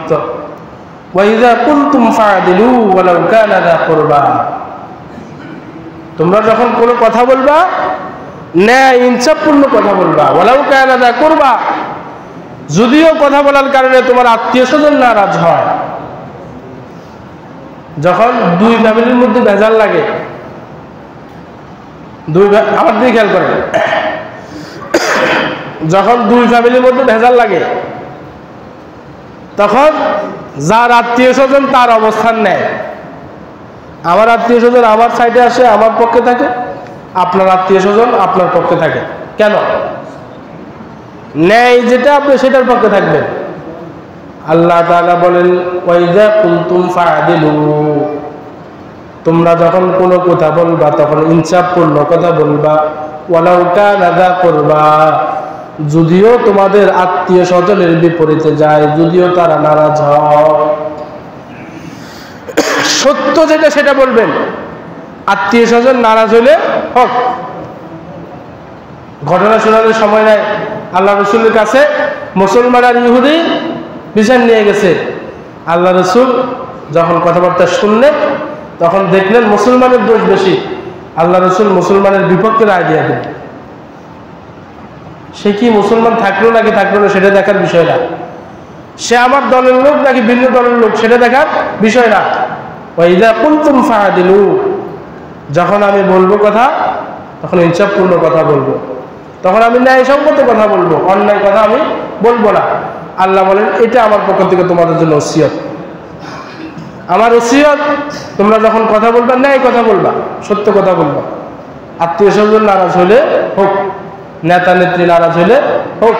বিভক্ত। ওয়াইযা কুনতুম ফাআদিলু ওয়ালাউ কানা যা কুরবা, তোমরা যখন কোনো কথা বলবা ন্যায় ইনসাফপূর্ণ কথা বলবা। ওয়ালাউ কানা যা কুরবা, যদিও কথা বলার কারণে তোমার আত্মীয় স্বজন নারাজ হয়। যখন দুই ফ্যামিলির মধ্যে ভেজাল লাগে, আমার দিকে খেয়াল করেন, যখন দুই ফ্যামিলির মধ্যে ভেজাল লাগে তখন যার আত্মীয় স্বজন তার অবস্থান নেয়। আমার আত্মীয় স্বজন আমার সাইডে আসে, আমার পক্ষে থাকে, আপনার আত্মীয় স্বজন আপনার পক্ষে থাকে। কেন? ন্যায় যেটা আপনি সেটার পক্ষে থাকবেন। আল্লাহ তাআলা বলেন ওয়াইযা কুনতুম ফাআদিলু, তোমরা যখন কোনো কথা বলবা তখন ইনসাফপূর্ণ কথা বলবা। ওয়ালাউ কানা যা কুরবা, যদিও তোমাদের আত্মীয় স্বজনের বিপরীতে যায়, যদিও তারা নারাজ হয়, সত্য যেটা সেটা বলবেন। আত্মীয় স্বজন নারাজ হইলে হোক। ঘটনা শোনানোর সময় নাই, আল্লাহ রসুলের কাছে মুসলমান আর ইহুদি বিচার নিয়ে গেছে। আল্লাহ রসুল যখন কথাবার্তা শুনলেন তখন দেখলেন মুসলমানের দোষ বেশি। আল্লাহ রসুল মুসলমানের বিপক্ষে রায় দিয়ে দিলেন। সে কি মুসলমান থাকলো নাকি থাকলো না সেটা দেখার বিষয় না, সে আমার দলের লোক নাকি ভিন্ন দলের লোক সেটা দেখার বিষয় না। ওয়াইযা কুনতুম ফাআদিলু, যখন আমি বলবো কথা তখন ইনসাফপূর্ণ কথা বলবো, তখন আমি ন্যায়সঙ্গত কথা বলবো, অন্যায় কথা আমি বলবো না। আল্লাহ বলেন এটা আমার পক্ষ থেকে তোমাদের জন্য ওসিয়ত। আমার ওসিয়ত, তোমরা যখন কথা বলবা ন্যায় কথা বলবা, সত্য কথা বলবা। আত্মীয় স্বজন নারাজ হলে হোক, নেতা নেত্রী নারাজ হলে হোক,